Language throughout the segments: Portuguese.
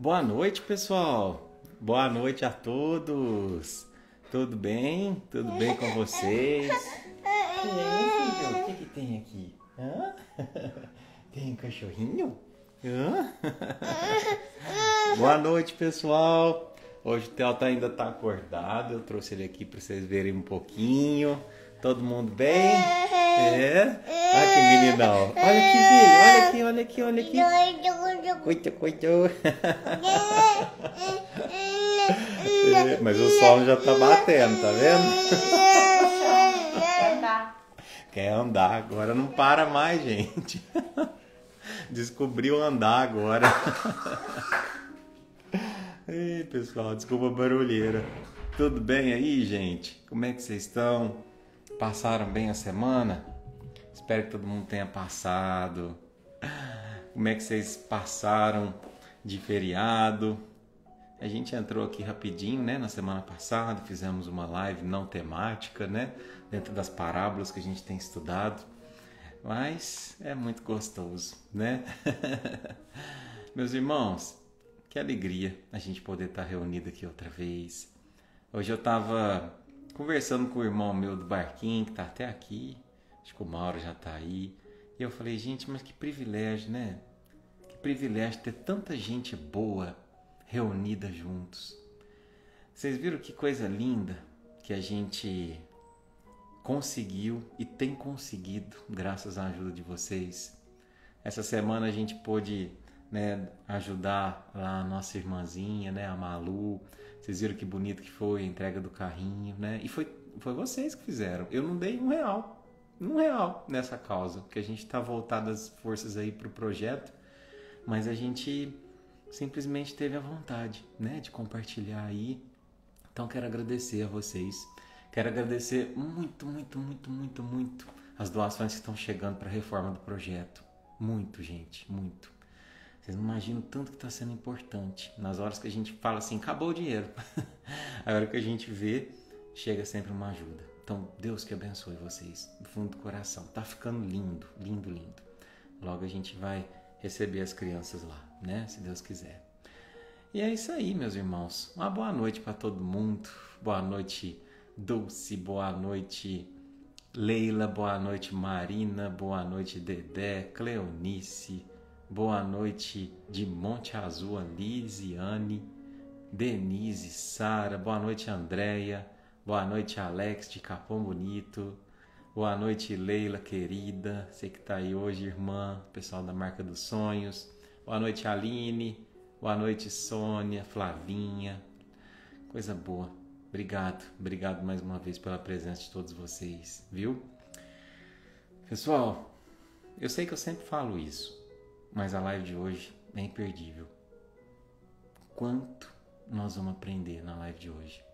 Boa noite, pessoal. Boa noite a todos. Tudo bem? Tudo bem com vocês? E aí, filho? O que tem aqui? Hã? Tem um cachorrinho? Hã? Boa noite, pessoal. Hoje o Theo ainda está acordado. Eu trouxe ele aqui para vocês verem um pouquinho. Todo mundo bem? É? Olha que meninão. Olha aqui, filho. Olha aqui, olha aqui, olha aqui. Coitado. É, mas o sol já tá batendo, tá vendo? Quer andar. Agora não para mais, gente. Descobriu andar agora. Ei, pessoal, desculpa a barulheira. Tudo bem aí, gente? Como é que vocês estão? Passaram bem a semana? Espero que todo mundo tenha passado. Como é que vocês passaram de feriado? A gente entrou aqui rapidinho, né? Na semana passada, fizemos uma live não temática, né? Dentro das parábolas que a gente tem estudado. Mas é muito gostoso, né? Meus irmãos, que alegria a gente poder estar reunido aqui outra vez. Hoje eu estava conversando com o irmão meu do barquinho, que está até aqui. Acho que o Mauro já está aí. E eu falei, gente, mas que privilégio, né? Que privilégio ter tanta gente boa reunida juntos. Vocês viram que coisa linda que a gente conseguiu e tem conseguido graças à ajuda de vocês. Essa semana a gente pôde, né, ajudar lá a nossa irmãzinha, né, a Malu. Vocês viram que bonito que foi a entrega do carrinho, né? E foi vocês que fizeram. Eu não dei um real nessa causa, porque a gente está voltado as forças aí para o projeto, mas a gente simplesmente teve a vontade, né, de compartilhar aí. Então quero agradecer a vocês. Quero agradecer muito as doações que estão chegando para a reforma do projeto. Muito, gente, muito. Vocês não imaginam o tanto que está sendo importante. Nas horas que a gente fala assim, acabou o dinheiro. A hora que a gente vê, chega sempre uma ajuda. Então, Deus que abençoe vocês, do fundo do coração. Tá ficando lindo, lindo, lindo. Logo a gente vai receber as crianças lá, né? Se Deus quiser. E é isso aí, meus irmãos. Uma boa noite para todo mundo. Boa noite, Dulce. Boa noite, Leila. Boa noite, Marina. Boa noite, Dedé, Cleonice. Boa noite de Monte Azul, Lisiane, Denise, Sara. Boa noite, Andréia. Boa noite, Alex de Capão Bonito. Boa noite, Leila, querida. Você que está aí hoje, irmã, pessoal da Marca dos Sonhos. Boa noite, Aline. Boa noite, Sônia, Flavinha. Coisa boa. Obrigado mais uma vez pela presença de todos vocês, viu? Pessoal, eu sei que eu sempre falo isso, mas a live de hoje é imperdível. Quanto nós vamos aprender na live de hoje?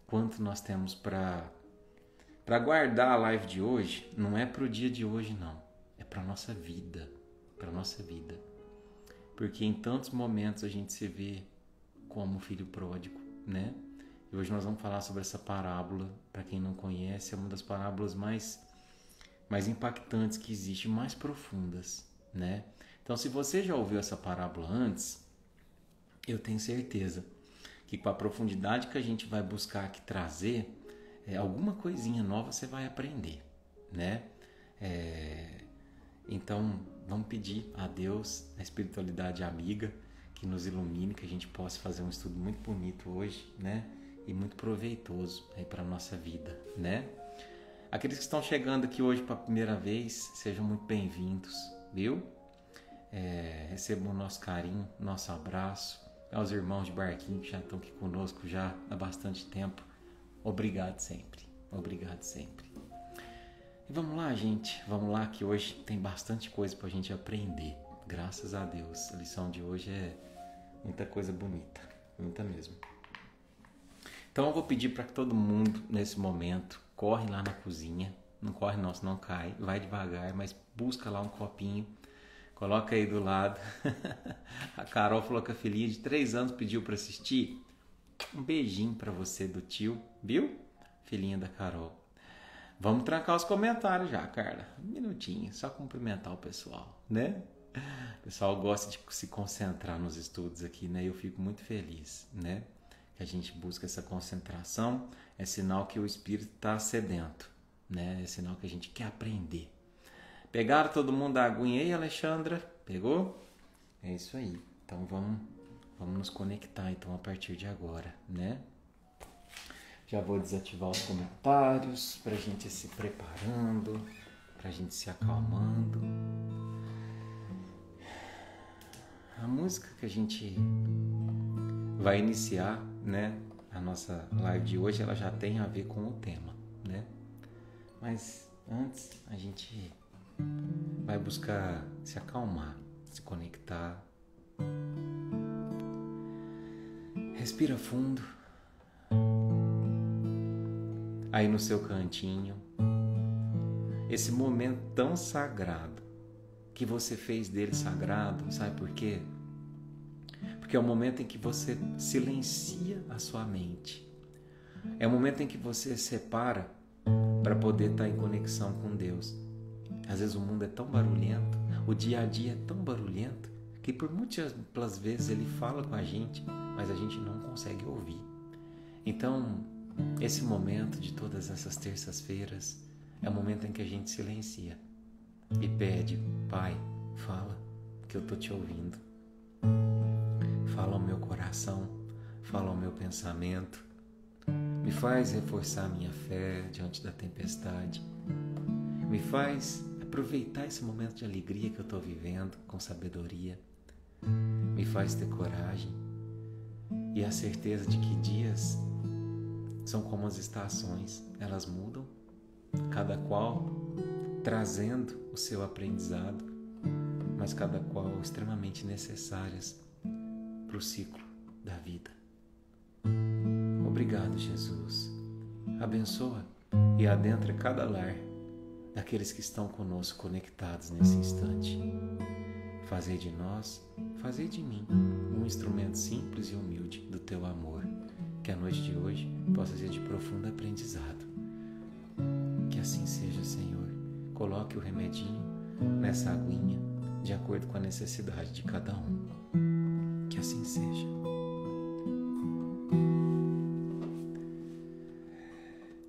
Quanto nós temos para guardar a live de hoje? Não é para o dia de hoje, não. É para nossa vida. Para nossa vida. Porque em tantos momentos a gente se vê como filho pródigo, né? E hoje nós vamos falar sobre essa parábola. Para quem não conhece, é uma das parábolas mais impactantes que existe, mais profundas, né? Então, se você já ouviu essa parábola antes, eu tenho certeza que com a profundidade que a gente vai buscar aqui trazer, alguma coisinha nova você vai aprender, né? Então, vamos pedir a Deus, a espiritualidade amiga, que nos ilumine, que a gente possa fazer um estudo muito bonito hoje, né? E muito proveitoso aí para a nossa vida, né? Aqueles que estão chegando aqui hoje para a primeira vez, sejam muito bem-vindos, viu? Recebam o nosso carinho, nosso abraço. Aos irmãos de barquinho que já estão aqui conosco já há bastante tempo. Obrigado sempre. E vamos lá, gente. Vamos lá que hoje tem bastante coisa para a gente aprender. Graças a Deus. A lição de hoje é muita coisa bonita. Muita mesmo. Então eu vou pedir para que todo mundo, nesse momento, corre lá na cozinha. Não corre não, senão cai. Vai devagar, mas busca lá um copinho. Coloca aí do lado. A Carol falou que a filhinha de 3 anos pediu para assistir. Um beijinho para você do tio, viu? Filhinha da Carol. Vamos trancar os comentários já, Carla. Um minutinho, só cumprimentar o pessoal, né? O pessoal gosta de se concentrar nos estudos aqui, né? Eu fico muito feliz, né? Que a gente busca essa concentração, é sinal que o espírito está sedento, né? É sinal que a gente quer aprender. Pegaram todo mundo a aguinha aí, Alexandra? Pegou? É isso aí. Então vamos nos conectar então a partir de agora, né? Já vou desativar os comentários para a gente ir se preparando, para a gente se acalmando. A música que a gente vai iniciar, né, a nossa live de hoje, ela já tem a ver com o tema, né? Mas antes a gente vai buscar se acalmar, se conectar. Respira fundo. Aí no seu cantinho, esse momento tão sagrado, que você fez dele sagrado, sabe por quê? Porque é o momento em que você silencia a sua mente. É o momento em que você separa para poder estar em conexão com Deus. Às vezes o mundo é tão barulhento, o dia a dia é tão barulhento, que por múltiplas vezes ele fala com a gente, mas a gente não consegue ouvir. Então, esse momento de todas essas terças-feiras é o momento em que a gente silencia e pede: Pai, fala, que eu estou te ouvindo. Fala ao meu coração, fala ao meu pensamento, me faz reforçar minha fé diante da tempestade, me faz aproveitar esse momento de alegria que eu estou vivendo com sabedoria, me faz ter coragem e a certeza de que dias são como as estações, elas mudam, cada qual trazendo o seu aprendizado, mas cada qual extremamente necessárias para o ciclo da vida. Obrigado, Jesus. Abençoa e adentra cada lar daqueles que estão conosco conectados nesse instante. Fazei de nós, fazei de mim, um instrumento simples e humilde do teu amor, que a noite de hoje possa ser de profundo aprendizado. Que assim seja, Senhor. Coloque o remedinho nessa aguinha, de acordo com a necessidade de cada um. Que assim seja.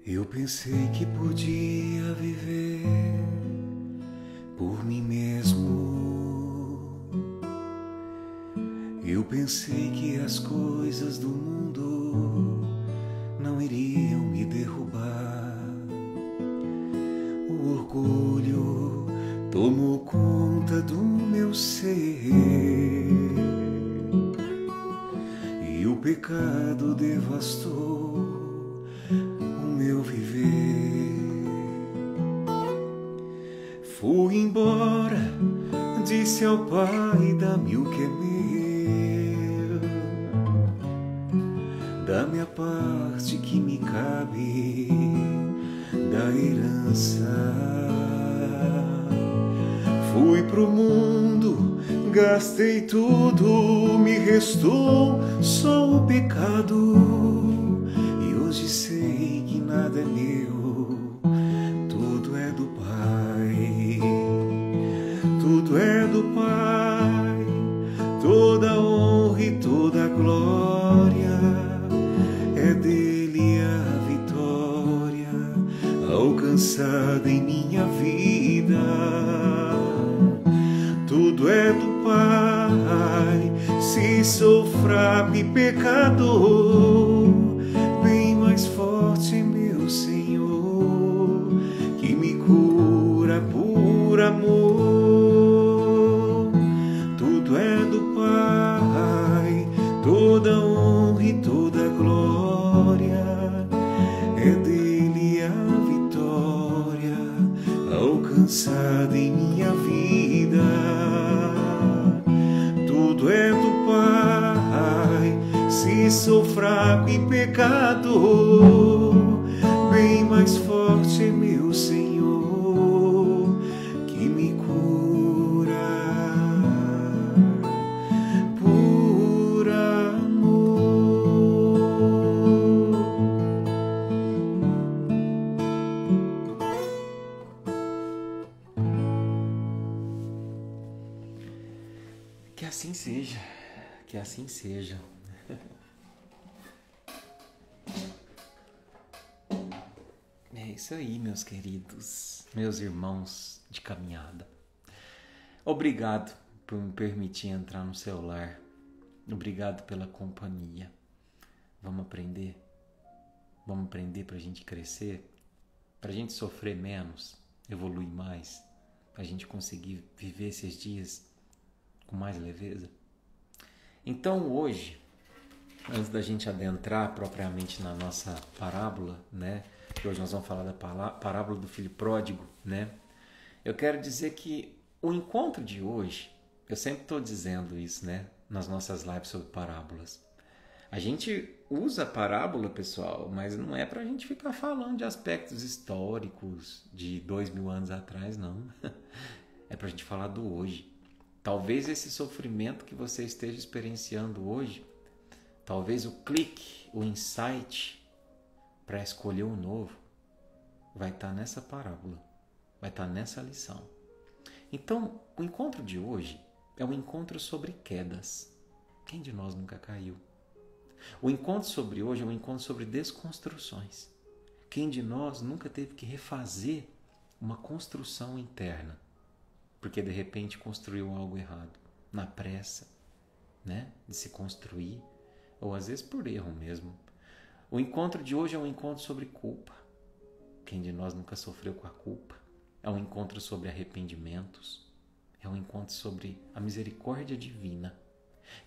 Eu pensei que podia viver por mim mesmo. Eu pensei que as coisas do mundo não iriam me derrubar. O orgulho tomou conta do meu ser e o pecado devastou o meu viver. Fui embora, disse ao Pai: dá-me o que é meu, dá-me a parte que me cabe da herança. Fui pro mundo, gastei tudo, me restou só o pecado. E hoje sei que nada é meu, tudo é do Pai, tudo é do Pai. Toda honra e toda glória é dele, a vitória alcançada em minha vida. Tudo é do Pai. Se sou fraco e pecador, bem mais forte é meu Senhor, que me cura por amor. Tudo é do Pai. Toda honra e toda glória é dele, a vitória alcançada em minha vida. Tudo é do Pai. Se sou fraco e pecador, bem mais forte é meu Senhor, que me cura por amor. assim seja, que assim seja. É isso aí, meus queridos, meus irmãos de caminhada. Obrigado por me permitir entrar no seu lar. Obrigado pela companhia. Vamos aprender? Vamos aprender para a gente crescer? Para a gente sofrer menos, evoluir mais? Para a gente conseguir viver esses dias com mais leveza? Então hoje, antes da gente adentrar propriamente na nossa parábola, né? Que hoje nós vamos falar da parábola do filho pródigo, né? Eu quero dizer que o encontro de hoje, eu sempre estou dizendo isso, né? Nas nossas lives sobre parábolas. A gente usa a parábola, pessoal, mas não é para a gente ficar falando de aspectos históricos de 2000 anos atrás, não. É para a gente falar do hoje. Talvez esse sofrimento que você esteja experienciando hoje, talvez o clique, o insight para escolher o novo, vai estar nessa parábola, vai estar nessa lição. Então, o encontro de hoje é um encontro sobre quedas. Quem de nós nunca caiu? O encontro sobre hoje é um encontro sobre desconstruções. Quem de nós nunca teve que refazer uma construção interna? Porque de repente construiu algo errado, na pressa, né? De se construir, ou às vezes por erro mesmo. O encontro de hoje é um encontro sobre culpa. Quem de nós nunca sofreu com a culpa? É um encontro sobre arrependimentos. É um encontro sobre a misericórdia divina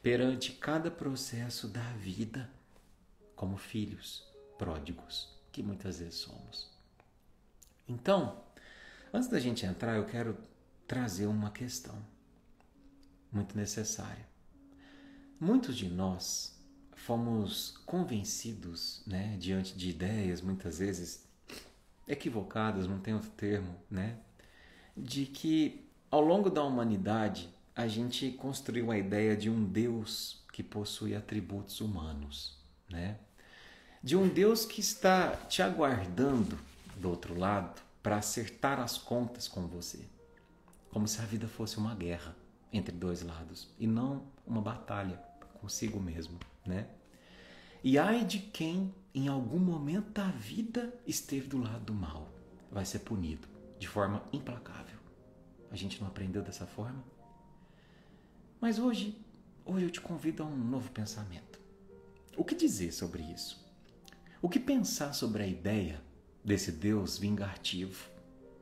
perante cada processo da vida, como filhos pródigos, que muitas vezes somos. Então, antes da gente entrar, eu quero trazer uma questão muito necessária. Muitos de nós fomos convencidos, né, diante de ideias, muitas vezes equivocadas, não tem outro termo, né, de que ao longo da humanidade a gente construiu a ideia de um Deus que possui atributos humanos, né? De um Deus que está te aguardando do outro lado para acertar as contas com você, como se a vida fosse uma guerra entre dois lados e não uma batalha consigo mesmo, né? E ai de quem em algum momento da vida esteve do lado do mal, vai ser punido de forma implacável. A gente não aprendeu dessa forma? Mas hoje eu te convido a um novo pensamento. O que dizer sobre isso? O que pensar sobre a ideia desse Deus vingativo,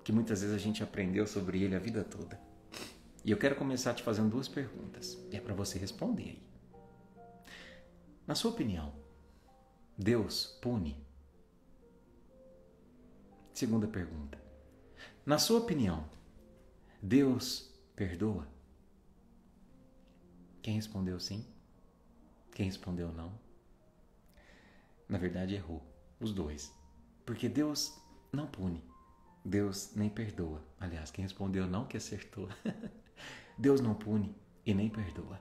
que muitas vezes a gente aprendeu sobre ele a vida toda? E eu quero começar te fazendo duas perguntas. E é para você responder aí. Na sua opinião, Deus pune? Segunda pergunta. Na sua opinião, Deus perdoa? Quem respondeu sim? Quem respondeu não? Na verdade, errou. Os dois. Porque Deus não pune. Deus nem perdoa. Aliás, quem respondeu não que acertou. Deus não pune e nem perdoa.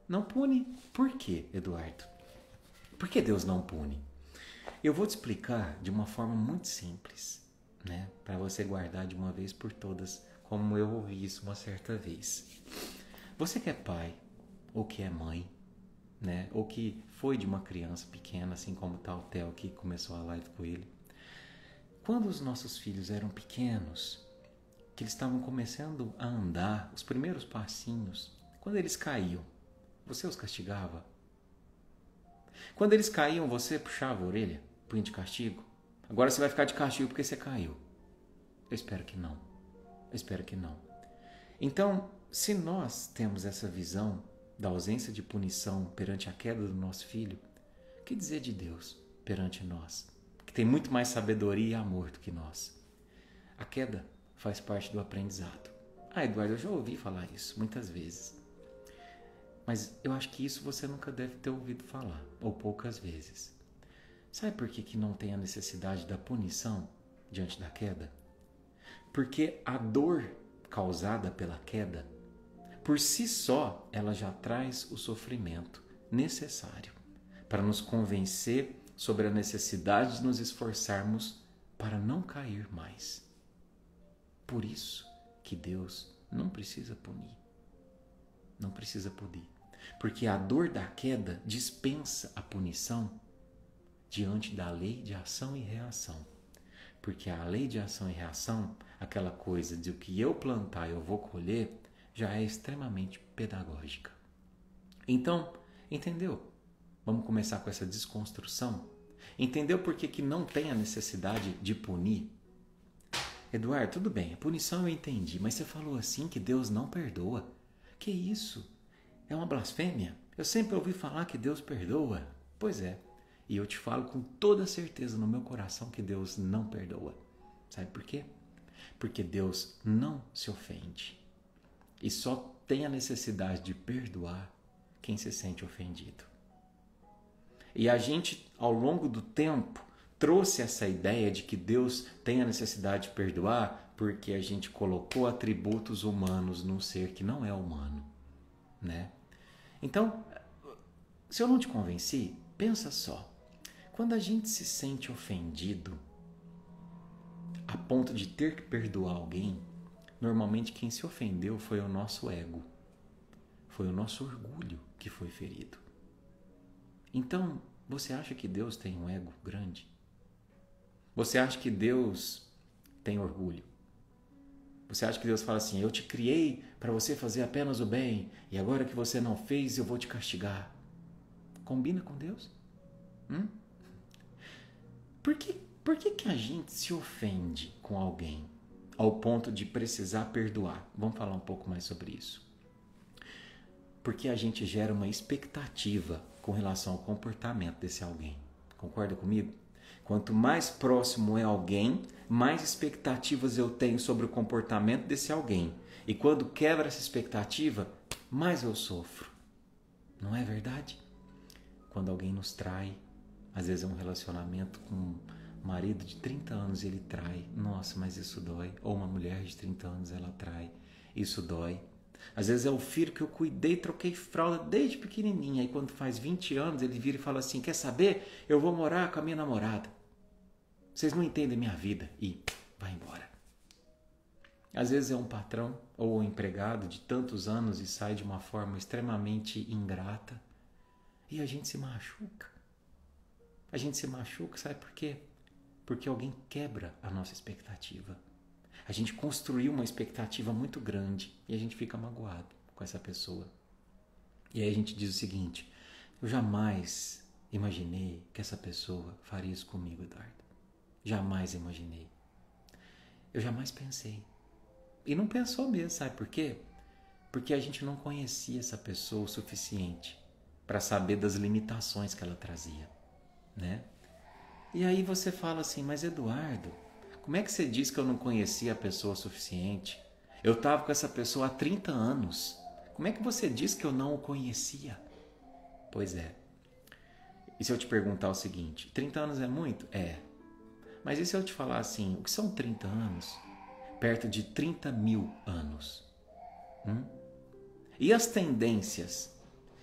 Não pune por quê, Eduardo? Por que Deus não pune? Eu vou te explicar de uma forma muito simples, né? Para você guardar de uma vez por todas, como eu ouvi isso uma certa vez. Você que é pai, ou que é mãe, né? Ou que foi de uma criança pequena, assim como tá o Theo que começou a live com ele. Quando os nossos filhos eram pequenos, que eles estavam começando a andar, os primeiros passinhos, quando eles caíam, você os castigava? Quando eles caíam, você puxava a orelha, punha de castigo? Agora você vai ficar de castigo porque você caiu. Eu espero que não. Eu espero que não. Então, se nós temos essa visão da ausência de punição perante a queda do nosso filho, o que dizer de Deus perante nós, que tem muito mais sabedoria e amor do que nós? A queda faz parte do aprendizado. Ah, Eduardo, eu já ouvi falar isso muitas vezes. Mas eu acho que isso você nunca deve ter ouvido falar, ou poucas vezes. Sabe por que não tem a necessidade da punição diante da queda? Porque a dor causada pela queda, por si só, ela já traz o sofrimento necessário para nos convencer sobre a necessidade de nos esforçarmos para não cair mais. Por isso que Deus não precisa punir. Não precisa punir. Porque a dor da queda dispensa a punição diante da lei de ação e reação. Porque a lei de ação e reação, aquela coisa de o que eu plantar eu vou colher, já é extremamente pedagógica. Então, entendeu? Vamos começar com essa desconstrução? Entendeu por que não tem a necessidade de punir? Eduardo, tudo bem, a punição eu entendi, mas você falou assim que Deus não perdoa. Que isso? É uma blasfêmia? Eu sempre ouvi falar que Deus perdoa. Pois é, e eu te falo com toda certeza no meu coração que Deus não perdoa. Sabe por quê? Porque Deus não se ofende. E só tem a necessidade de perdoar quem se sente ofendido. E a gente, ao longo do tempo, trouxe essa ideia de que Deus tem a necessidade de perdoar porque a gente colocou atributos humanos num ser que não é humano, né? Então, se eu não te convenci, pensa só. Quando a gente se sente ofendido a ponto de ter que perdoar alguém, normalmente quem se ofendeu foi o nosso ego, foi o nosso orgulho que foi ferido. Então, você acha que Deus tem um ego grande? Você acha que Deus tem orgulho? Você acha que Deus fala assim, eu te criei para você fazer apenas o bem e agora que você não fez, eu vou te castigar? Combina com Deus? Por que a gente se ofende com alguém ao ponto de precisar perdoar? Vamos falar um pouco mais sobre isso. Porque a gente gera uma expectativa com relação ao comportamento desse alguém. Concorda comigo? Quanto mais próximo é alguém, mais expectativas eu tenho sobre o comportamento desse alguém. E quando quebra essa expectativa, mais eu sofro. Não é verdade? Quando alguém nos trai, às vezes é um relacionamento com um marido de 30 anos e ele trai. Nossa, mas isso dói. Ou uma mulher de 30 anos, ela trai. Isso dói. Às vezes é o filho que eu cuidei, troquei fralda desde pequenininha. Aí quando faz 20 anos, ele vira e fala assim, quer saber? Eu vou morar com a minha namorada. Vocês não entendem minha vida. E vai embora. Às vezes é um patrão ou um empregado de tantos anos e sai de uma forma extremamente ingrata. E a gente se machuca. A gente se machuca, sabe por quê? Porque alguém quebra a nossa expectativa. A gente construiu uma expectativa muito grande e a gente fica magoado com essa pessoa. E aí a gente diz o seguinte, eu jamais imaginei que essa pessoa faria isso comigo, Eduardo. Jamais imaginei. Eu jamais pensei. E não pensou mesmo, sabe por quê? Porque a gente não conhecia essa pessoa o suficiente para saber das limitações que ela trazia, né? E aí você fala assim, mas Eduardo, como é que você diz que eu não conhecia a pessoa o suficiente? Eu estava com essa pessoa há 30 anos. Como é que você diz que eu não o conhecia? Pois é. E se eu te perguntar o seguinte, 30 anos é muito? É. Mas e se eu te falar assim, o que são 30 anos? Perto de 30 mil anos. E as tendências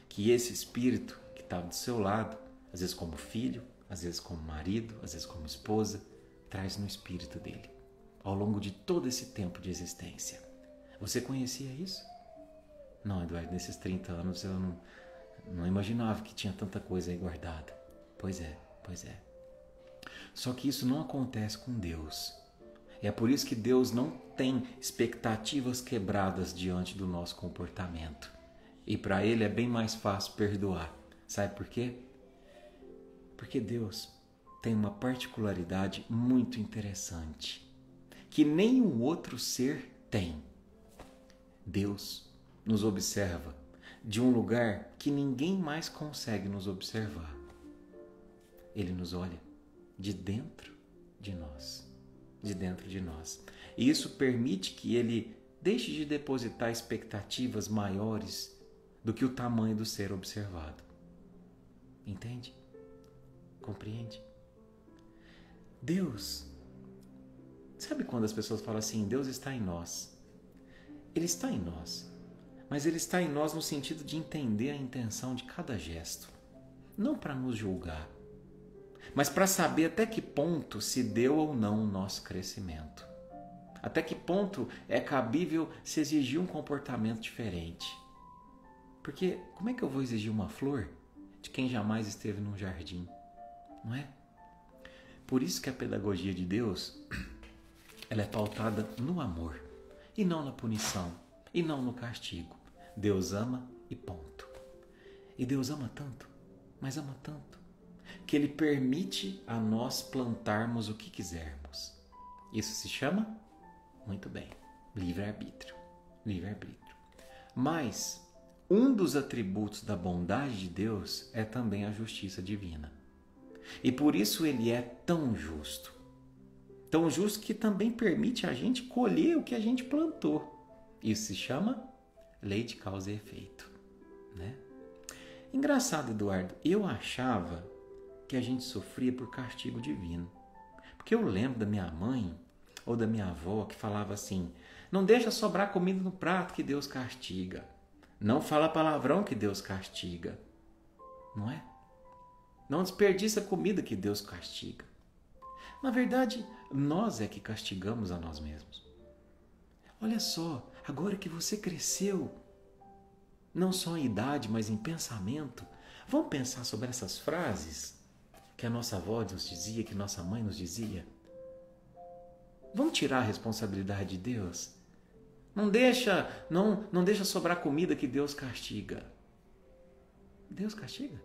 que esse espírito que estava do seu lado, às vezes como filho, às vezes como marido, às vezes como esposa, traz no espírito dele, ao longo de todo esse tempo de existência. Você conhecia isso? Não, Eduardo, nesses 30 anos eu não imaginava que tinha tanta coisa aí guardada. Pois é. Só que isso não acontece com Deus. É por isso que Deus não tem expectativas quebradas diante do nosso comportamento. E para Ele é bem mais fácil perdoar. Sabe por quê? Porque Deus tem uma particularidade muito interessante, que nenhum outro ser tem. Deus nos observa de um lugar que ninguém mais consegue nos observar. Ele nos olha de dentro de nós. De dentro de nós. E isso permite que Ele deixe de depositar expectativas maiores do que o tamanho do ser observado. Entende? Compreende? Deus, sabe quando as pessoas falam assim, Deus está em nós? Ele está em nós, mas Ele está em nós no sentido de entender a intenção de cada gesto. Não para nos julgar, mas para saber até que ponto se deu ou não o nosso crescimento. Até que ponto é cabível se exigir um comportamento diferente. Porque como é que eu vou exigir uma flor de quem jamais esteve num jardim? Não é? Por isso que a pedagogia de Deus, ela é pautada no amor, e não na punição, e não no castigo. Deus ama e ponto. E Deus ama tanto, mas ama tanto, que Ele permite a nós plantarmos o que quisermos. Isso se chama, muito bem, livre-arbítrio. Livre-arbítrio. Mas um dos atributos da bondade de Deus é também a justiça divina. E por isso Ele é tão justo. Tão justo que também permite a gente colher o que a gente plantou. Isso se chama lei de causa e efeito, né? Engraçado, Eduardo, eu achava que a gente sofria por castigo divino. Porque eu lembro da minha mãe ou da minha avó que falava assim: não deixa sobrar comida no prato que Deus castiga. Não fala palavrão que Deus castiga. Não é? Não desperdiça comida que Deus castiga. Na verdade, nós é que castigamos a nós mesmos. Olha só, agora que você cresceu, não só em idade, mas em pensamento, vamos pensar sobre essas frases que a nossa avó nos dizia, que nossa mãe nos dizia. Vamos tirar a responsabilidade de Deus? Não deixa sobrar comida que Deus castiga. Deus castiga?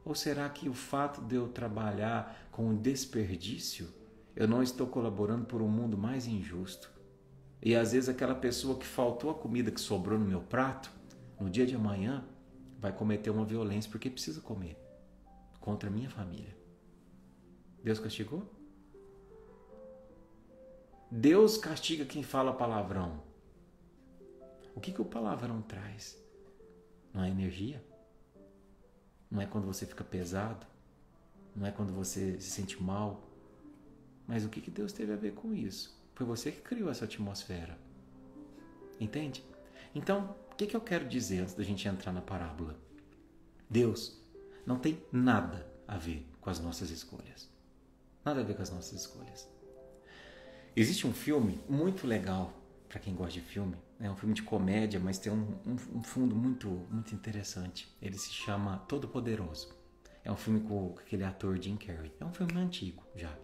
Ou será que o fato de eu trabalhar com desperdício, eu não estou colaborando por um mundo mais injusto? E às vezes aquela pessoa que faltou a comida que sobrou no meu prato, no dia de amanhã, vai cometer uma violência porque precisa comer contra a minha família. Deus castigou? Deus castiga quem fala palavrão. O que o palavrão traz? Não é energia? Não é quando você fica pesado? Não é quando você se sente mal? Mas o que Deus teve a ver com isso? Foi você que criou essa atmosfera. Entende? Então, o que eu quero dizer antes da gente entrar na parábola? Deus não tem nada a ver com as nossas escolhas. Nada a ver com as nossas escolhas. Existe um filme muito legal, para quem gosta de filme. É um filme de comédia, mas tem um fundo muito, muito interessante. Ele se chama Todo Poderoso. É um filme com aquele ator Jim Carrey. É um filme antigo já.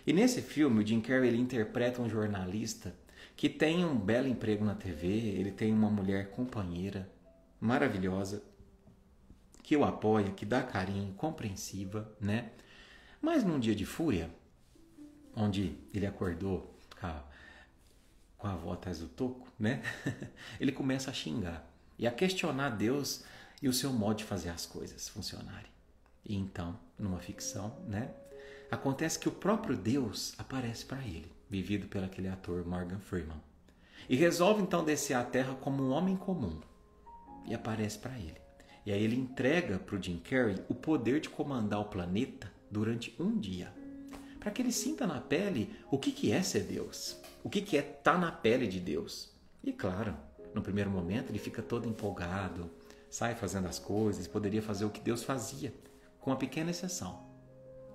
E nesse filme, o Jim Carrey ele interpreta um jornalista que tem um belo emprego na TV, ele tem uma mulher companheira maravilhosa, que o apoia, que dá carinho, compreensiva, né? Mas num dia de fúria, onde ele acordou com a avó atrás do toco, né? Ele começa a xingar e a questionar Deus e o seu modo de fazer as coisas funcionarem. E então, numa ficção, né? Acontece que o próprio Deus aparece para ele, vivido pelo aquele ator Morgan Freeman. E resolve então descer à Terra como um homem comum. E aparece para ele. E aí ele entrega para o Jim Carrey o poder de comandar o planeta durante um dia. Para que ele sinta na pele o que é ser Deus. O que é estar na pele de Deus. E claro, no primeiro momento ele fica todo empolgado, sai fazendo as coisas, poderia fazer o que Deus fazia, com uma pequena exceção.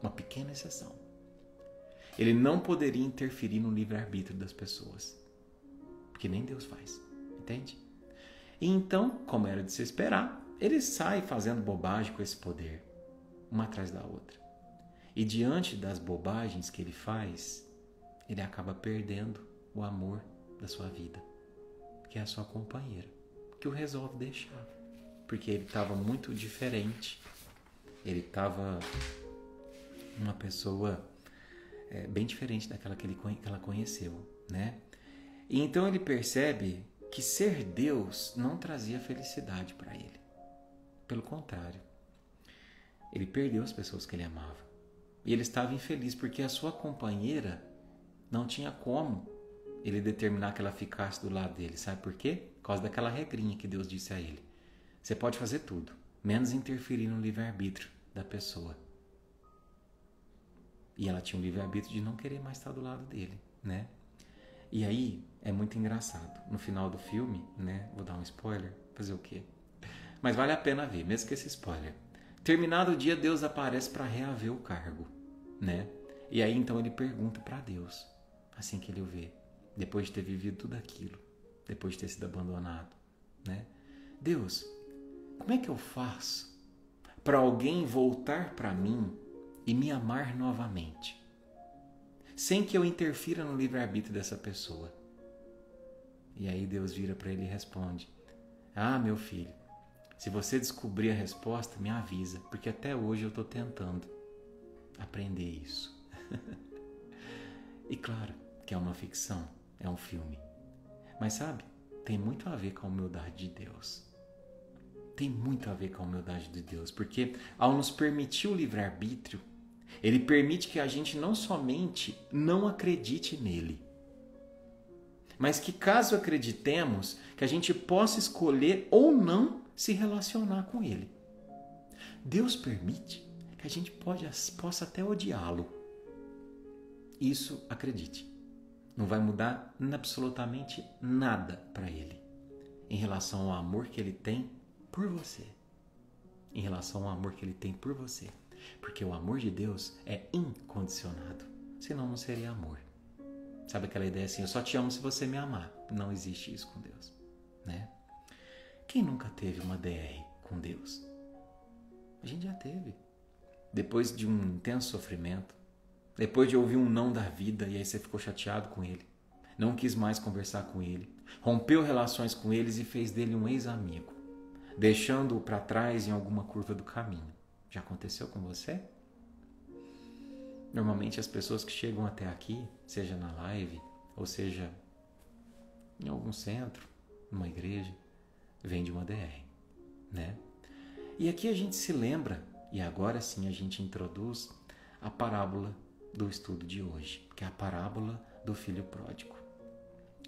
Uma pequena exceção. Ele não poderia interferir no livre-arbítrio das pessoas. Porque nem Deus faz. Entende? E então, como era de se esperar, ele sai fazendo bobagem com esse poder. Uma atrás da outra. E diante das bobagens que ele faz, ele acaba perdendo o amor da sua vida. Que é a sua companheira. Que o resolve deixar. Porque ele estava muito diferente. Ele estava uma pessoa bem diferente daquela que ela conheceu, né? E então ele percebe que ser Deus não trazia felicidade para ele. Pelo contrário, ele perdeu as pessoas que ele amava. E ele estava infeliz porque a sua companheira não tinha como ele determinar que ela ficasse do lado dele. Sabe por quê? Por causa daquela regrinha que Deus disse a ele. Você pode fazer tudo, menos interferir no livre-arbítrio da pessoa. E ela tinha o livre-arbítrio de não querer mais estar do lado dele, né? E aí, é muito engraçado. No final do filme, né? Vou dar um spoiler, fazer o quê? Mas vale a pena ver, mesmo que esse spoiler. Terminado o dia, Deus aparece para reaver o cargo, né? E aí, então, ele pergunta para Deus, assim que ele o vê, depois de ter vivido tudo aquilo, depois de ter sido abandonado, né? Deus, Como é que eu faço para alguém voltar para mim e me amar novamente, sem que eu interfira no livre-arbítrio dessa pessoa? E aí Deus vira para ele e responde: ah, meu filho, se você descobrir a resposta, me avisa, porque até hoje eu estou tentando aprender isso. E claro que é uma ficção, é um filme. Mas sabe, tem muito a ver com a humildade de Deus. Tem muito a ver com a humildade de Deus, porque ao nos permitir o livre-arbítrio, Ele permite que a gente não somente não acredite nele, mas que caso acreditemos, que a gente possa escolher ou não se relacionar com Ele. Deus permite que a gente possa até odiá-lo. Isso, acredite, não vai mudar absolutamente nada para Ele em relação ao amor que Ele tem por você. Em relação ao amor que Ele tem por você. Porque o amor de Deus é incondicionado. Senão não seria amor. Sabe aquela ideia assim, eu só te amo se você me amar. Não existe isso com Deus, né? Quem nunca teve uma DR com Deus? A gente já teve. Depois de um intenso sofrimento, depois de ouvir um não da vida e aí você ficou chateado com ele, não quis mais conversar com ele, rompeu relações com eles e fez dele um ex-amigo, deixando-o para trás em alguma curva do caminho. Já aconteceu com você? Normalmente as pessoas que chegam até aqui, seja na live, ou seja em algum centro, numa igreja, vêm de uma DR, né? E aqui a gente se lembra, e agora sim a gente introduz a parábola do estudo de hoje, que é a parábola do filho pródigo.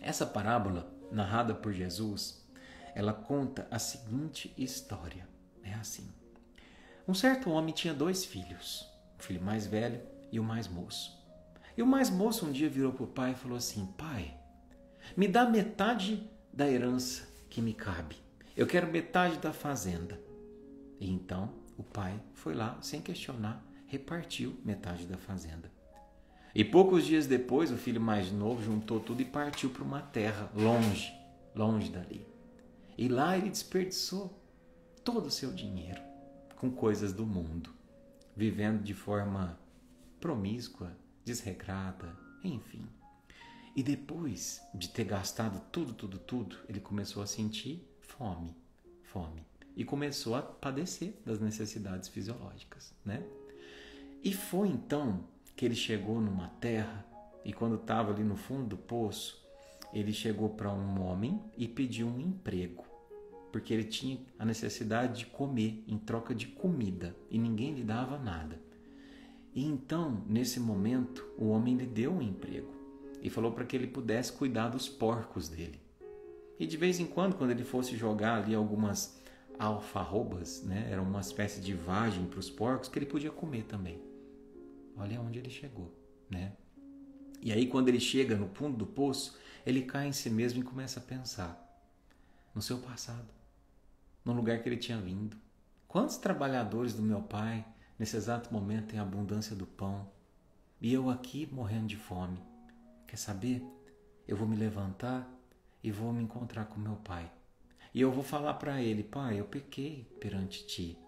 Essa parábola, narrada por Jesus, ela conta a seguinte história. É assim. Um certo homem tinha 2 filhos, o filho mais velho e o mais moço. E o mais moço um dia virou para o pai e falou assim: pai, me dá metade da herança que me cabe. Eu quero metade da fazenda. E então o pai foi lá, sem questionar, repartiu metade da fazenda. E poucos dias depois, o filho mais novo juntou tudo e partiu para uma terra longe dali. E lá ele desperdiçou todo o seu dinheiro com coisas do mundo, vivendo de forma promíscua, desregrada, enfim. E depois de ter gastado tudo, ele começou a sentir fome. E começou a padecer das necessidades fisiológicas, né? E foi então que ele chegou numa terra e quando estava ali no fundo do poço, ele chegou para um homem e pediu um emprego, porque ele tinha a necessidade de comer em troca de comida e ninguém lhe dava nada. E então, nesse momento, o homem lhe deu um emprego e falou para que ele pudesse cuidar dos porcos dele. E de vez em quando ele fosse jogar ali algumas alfarrobas, né? Era uma espécie de vagem para os porcos que ele podia comer também. Olha onde ele chegou, né? E aí quando ele chega no fundo do poço, ele cai em si mesmo e começa a pensar no seu passado, no lugar que ele tinha vindo. Quantos trabalhadores do meu pai, nesse exato momento, têm abundância do pão? E eu aqui morrendo de fome. Quer saber? Eu vou me levantar e vou me encontrar com meu pai. E eu vou falar para ele: pai, eu pequei perante ti.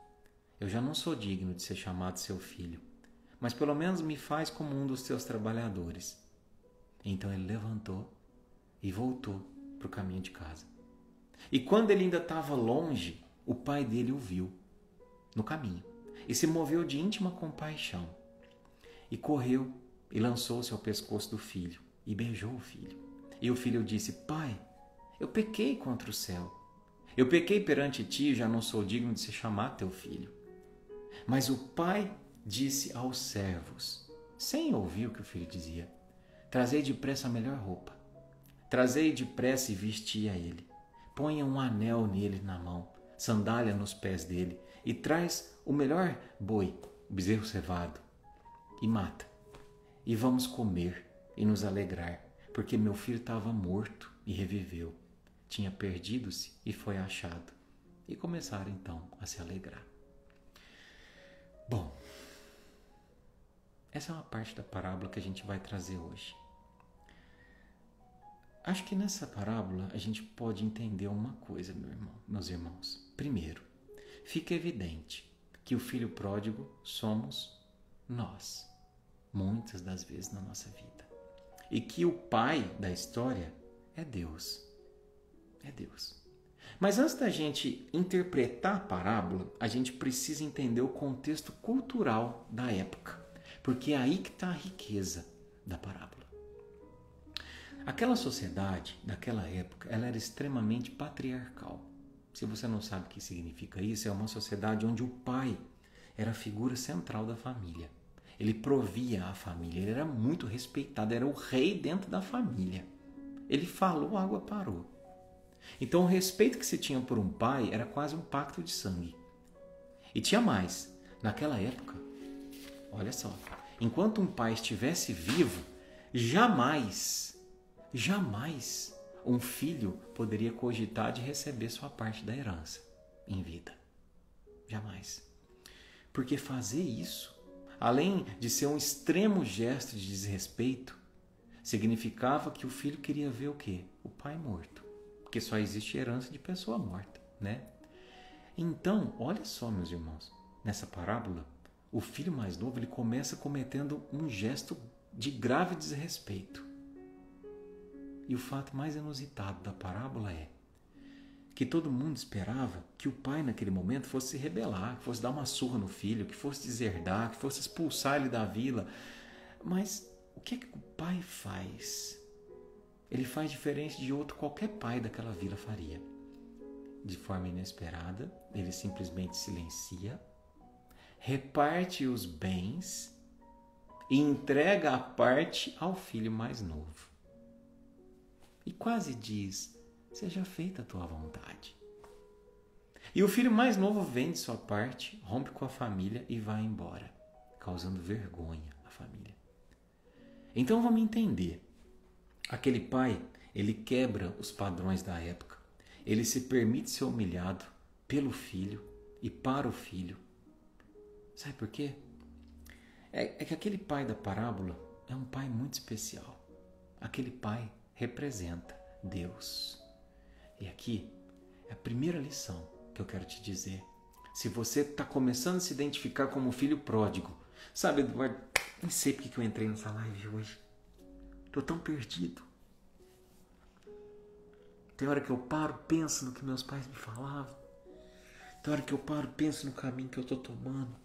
Eu já não sou digno de ser chamado seu filho, mas pelo menos me faz como um dos teus trabalhadores. Então ele levantou e voltou para o caminho de casa. E quando ele ainda estava longe, o pai dele o viu no caminho e se moveu de íntima compaixão e correu e lançou-se ao pescoço do filho e beijou o filho. E o filho disse: pai, eu pequei contra o céu. Eu pequei perante ti e já não sou digno de se chamar teu filho. Mas o pai disse aos servos, sem ouvir o que o filho dizia: trazei depressa a melhor roupa. Trazei depressa e vesti a ele. Ponha um anel nele na mão, sandália nos pés dele, e traz o melhor boi, o bezerro cevado, e mata. E vamos comer e nos alegrar, porque meu filho estava morto e reviveu. Tinha perdido-se e foi achado. E começaram então a se alegrar. Bom, essa é uma parte da parábola que a gente vai trazer hoje. Acho que nessa parábola a gente pode entender uma coisa, meus irmãos. Primeiro, fica evidente que o filho pródigo somos nós, muitas das vezes na nossa vida. E que o pai da história é Deus. É Deus. Mas antes da gente interpretar a parábola, a gente precisa entender o contexto cultural da época, porque é aí que está a riqueza da parábola. Aquela sociedade, daquela época, ela era extremamente patriarcal. Se você não sabe o que significa isso, é uma sociedade onde o pai era a figura central da família. Ele provia a família, ele era muito respeitado, era o rei dentro da família. Ele falou, a água parou. Então o respeito que se tinha por um pai era quase um pacto de sangue. E tinha mais. Naquela época, olha só, enquanto um pai estivesse vivo, jamais um filho poderia cogitar de receber sua parte da herança em vida. Jamais. Porque fazer isso, além de ser um extremo gesto de desrespeito, significava que o filho queria ver o quê? O pai morto. Porque só existe herança de pessoa morta, né? Então, olha só, meus irmãos, nessa parábola, o filho mais novo ele começa cometendo um gesto de grave desrespeito. E o fato mais inusitado da parábola é que todo mundo esperava que o pai naquele momento fosse se rebelar, que fosse dar uma surra no filho, que fosse deserdar, que fosse expulsar ele da vila. Mas o que é que o pai faz? Ele faz diferente de outro qualquer pai daquela vila faria. De forma inesperada, ele simplesmente silencia, reparte os bens e entrega a parte ao filho mais novo. E quase diz, seja feita a tua vontade. E o filho mais novo vende sua parte, rompe com a família e vai embora, causando vergonha à família. Então vamos entender. Aquele pai, ele quebra os padrões da época. Ele se permite ser humilhado pelo filho e para o filho. Sabe por quê? É que aquele pai da parábola é um pai muito especial. Aquele pai representa Deus. E aqui é a primeira lição que eu quero te dizer. Se você está começando a se identificar como filho pródigo, sabe, Eduardo, nem sei porque que eu entrei nessa live hoje. Estou tão perdido. Tem hora que eu paro, penso no que meus pais me falavam. Tem hora que eu paro, penso no caminho que eu estou tomando.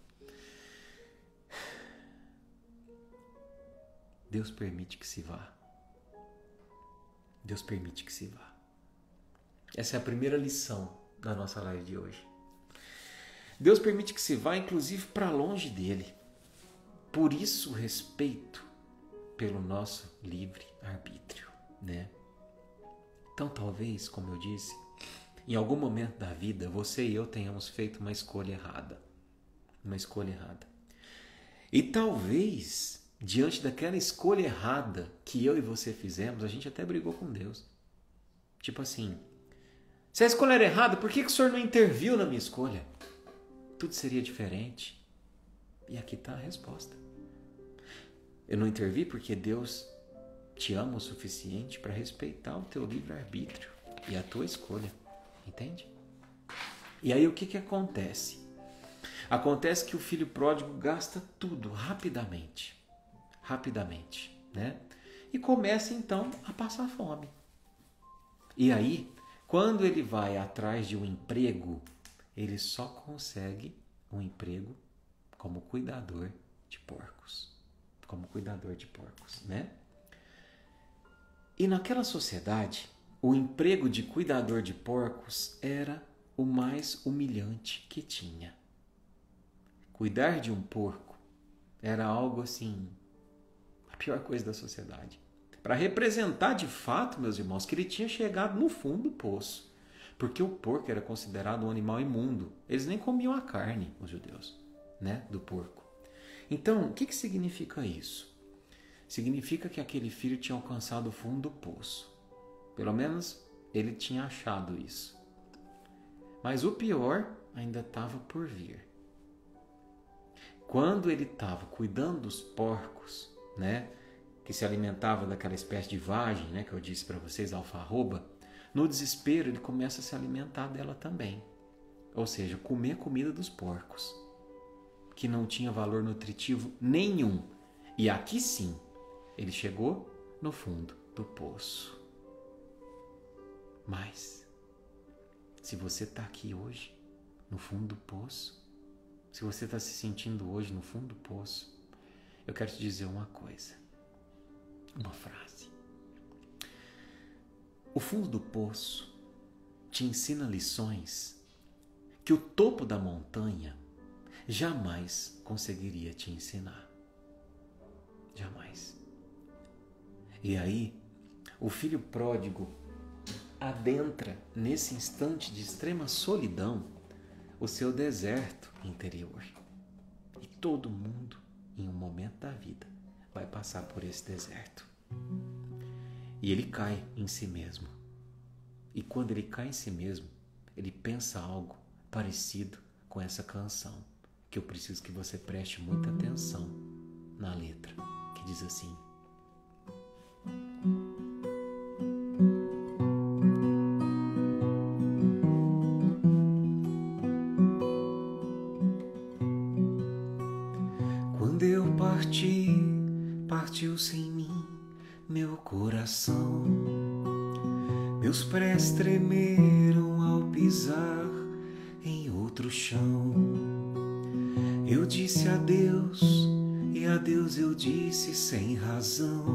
Deus permite que se vá. Deus permite que se vá. Essa é a primeira lição da nossa live de hoje. Deus permite que se vá, inclusive, para longe dele. Por isso, respeito pelo nosso livre arbítrio, né? Então, talvez, como eu disse, em algum momento da vida, você e eu tenhamos feito uma escolha errada. Uma escolha errada. E talvez, diante daquela escolha errada que eu e você fizemos, a gente até brigou com Deus. Tipo assim, se a escolha era errada, por que o Senhor não interviu na minha escolha? Tudo seria diferente. E aqui está a resposta. Eu não intervi porque Deus te ama o suficiente para respeitar o teu livre-arbítrio e a tua escolha. Entende? E aí o que acontece? Acontece que o filho pródigo gasta tudo rapidamente. Rapidamente, né? E começa então a passar fome. E aí, quando ele vai atrás de um emprego, ele só consegue um emprego como cuidador de porcos. Como cuidador de porcos, né? E naquela sociedade, o emprego de cuidador de porcos era o mais humilhante que tinha. Cuidar de um porco era algo assim, a pior coisa da sociedade. Para representar de fato, meus irmãos, que ele tinha chegado no fundo do poço. Porque o porco era considerado um animal imundo. Eles nem comiam a carne, os judeus, né, do porco. Então, o que significa isso? Significa que aquele filho tinha alcançado o fundo do poço. Pelo menos ele tinha achado isso. Mas o pior ainda estava por vir. Quando ele estava cuidando dos porcos, né, que se alimentava daquela espécie de vagem, né, que eu disse para vocês, alfarroba, no desespero ele começa a se alimentar dela também. ou seja, comer a comida dos porcos, que não tinha valor nutritivo nenhum. E aqui sim, ele chegou no fundo do poço. Mas, se você está aqui hoje, no fundo do poço, se você está se sentindo hoje no fundo do poço, eu quero te dizer uma coisa, uma frase. O fundo do poço te ensina lições que o topo da montanha jamais conseguiria te ensinar. Jamais. E aí, o filho pródigo adentra nesse instante de extrema solidão o seu deserto interior. E todo mundo, em um momento da vida, vai passar por esse deserto. E ele cai em si mesmo. E quando ele cai em si mesmo, ele pensa algo parecido com essa canção, que eu preciso que você preste muita atenção na letra, que diz assim: quando eu parti, partiu sem mim meu coração. Meus pés tremeram ao pisar em outro chão. Eu disse adeus, e adeus eu disse sem razão,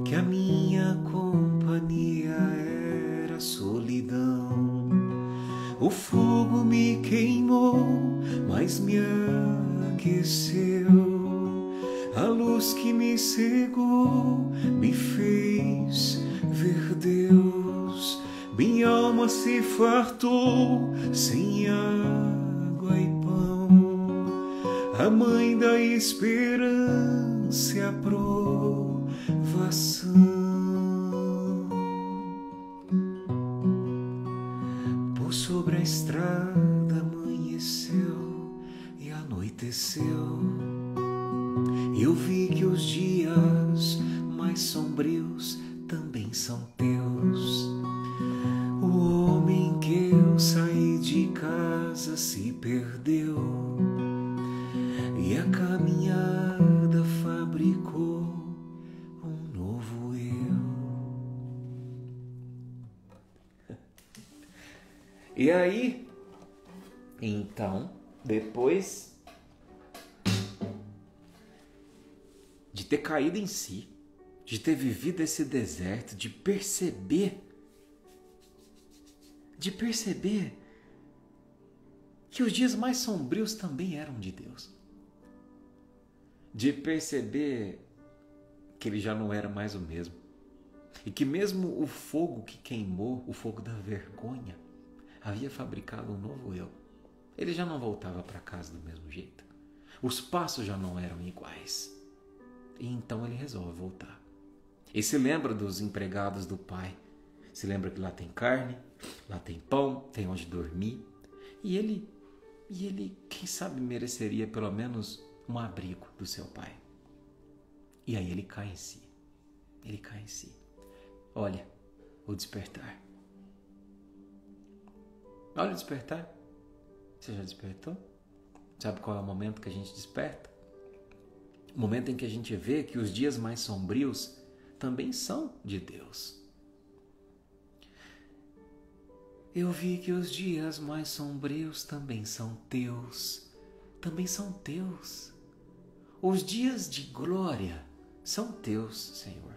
que a minha companhia era solidão. O fogo me queimou, mas me aqueceu. A luz que me cegou me fez ver Deus. Minha alma se fartou sem água e pão. A mãe da esperança e a provação. Por sobre a estrada amanheceu e anoiteceu. Eu vi que os dias mais sombrios também são teus. O homem que eu saí de casa se perdeu, e a caminhada fabricou um novo eu. E aí, então, depois de ter caído em si, de ter vivido esse deserto, de perceber que os dias mais sombrios também eram de Deus, de perceber que ele já não era mais o mesmo, e que mesmo o fogo que queimou, o fogo da vergonha, havia fabricado um novo eu. Ele já não voltava para casa do mesmo jeito, os passos já não eram iguais, e então ele resolve voltar. E se lembra dos empregados do pai, se lembra que lá tem carne, lá tem pão, tem onde dormir, e ele, quem sabe, mereceria pelo menos um abrigo do seu pai. E aí ele cai em si. Ele cai em si. Olha o despertar. Olha o despertar. Você já despertou? Sabe qual é o momento que a gente desperta? O momento em que a gente vê que os dias mais sombrios também são de Deus. Eu vi que os dias mais sombrios também são teus. Também são teus. Os dias de glória são teus, Senhor.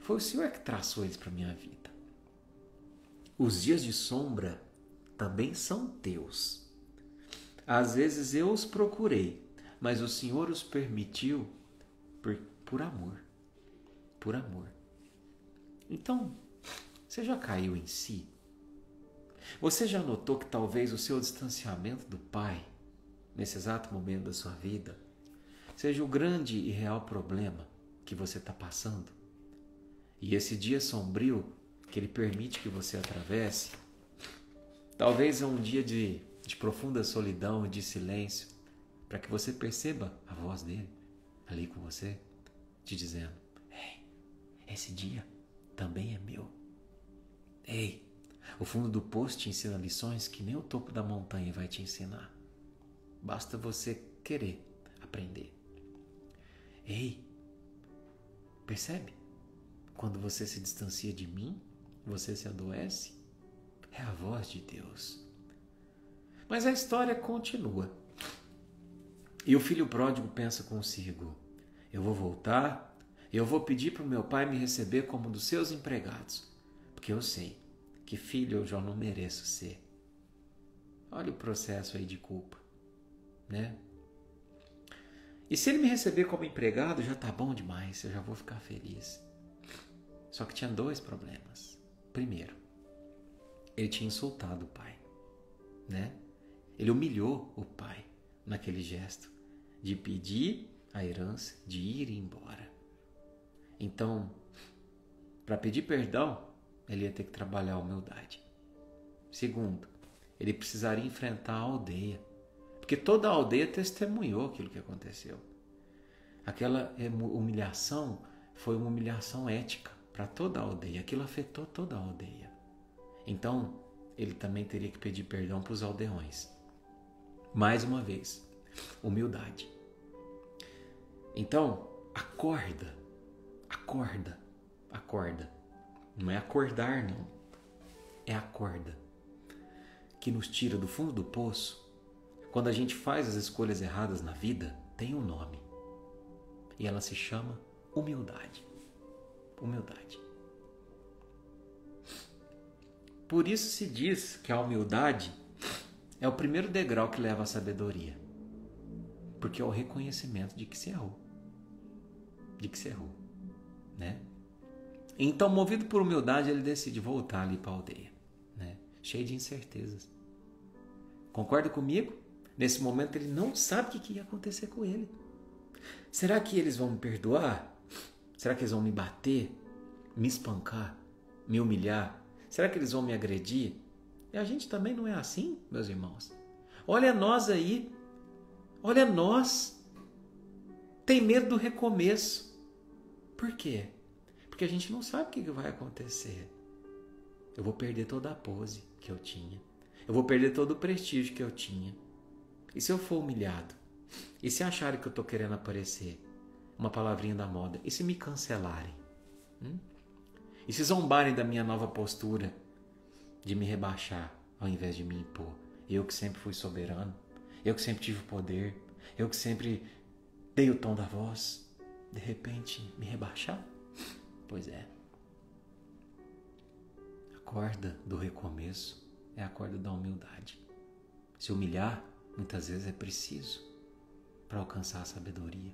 Foi o Senhor que traçou eles para a minha vida. Os dias de sombra também são teus. Às vezes eu os procurei, mas o Senhor os permitiu por amor. Por amor. Então, você já caiu em si? Você já notou que talvez o seu distanciamento do Pai, nesse exato momento da sua vida, seja o grande e real problema que você está passando? E esse dia sombrio que Ele permite que você atravesse, talvez é um dia de profunda solidão e de silêncio, para que você perceba a voz dele ali com você, te dizendo: ei, esse dia também é meu. Ei, O fundo do poço te ensina lições que nem o topo da montanha vai te ensinar. Basta você querer aprender. Ei, percebe? Quando você se distancia de mim, você se adoece. É a voz de Deus. Mas a história continua. E o filho pródigo pensa consigo: eu vou voltar, eu vou pedir para o meu pai me receber como um dos seus empregados, porque eu sei que filho eu já não mereço ser. Olha o processo aí de culpa, né? E se ele me receber como empregado, já tá bom demais, eu já vou ficar feliz. Só que tinha 2 problemas. Primeiro, ele tinha insultado o pai, né? Ele humilhou o pai naquele gesto de pedir a herança, de ir embora. Então, para pedir perdão, ele ia ter que trabalhar a humildade. Segundo, ele precisaria enfrentar a aldeia, porque toda a aldeia testemunhou aquilo que aconteceu. Aquela humilhação foi uma humilhação ética para toda a aldeia. Aquilo afetou toda a aldeia. Então, ele também teria que pedir perdão para os aldeões. Mais uma vez, humildade. Então, acorda. Não é acordar, não. É acorda. Que nos tira do fundo do poço. Quando a gente faz as escolhas erradas na vida, tem um nome. E ela se chama humildade. Humildade. Por isso se diz que a humildade é o primeiro degrau que leva à sabedoria. Porque é o reconhecimento de que se errou. Né? Então, movido por humildade, ele decide voltar ali para a aldeia, né? Cheio de incertezas. Concorda comigo? Nesse momento ele não sabe o que ia acontecer com ele. Será que eles vão me perdoar? Será que eles vão me bater? Me espancar? Me humilhar? Será que eles vão me agredir? E a gente também não é assim, meus irmãos. Olha nós aí. Olha nós. Tem medo do recomeço. Por quê? Porque a gente não sabe o que vai acontecer. Eu vou perder toda a pose que eu tinha. Eu vou perder todo o prestígio que eu tinha. E se eu for humilhado? E se acharem que eu estou querendo aparecer? Uma palavrinha da moda. E se me cancelarem? E se zombarem da minha nova postura de me rebaixar ao invés de me impor? Eu que sempre fui soberano. Eu que sempre tive o poder. Eu que sempre dei o tom da voz. De repente, me rebaixar? Pois é. A corda do recomeço é a corda da humildade. Se humilhar, muitas vezes é preciso para alcançar a sabedoria.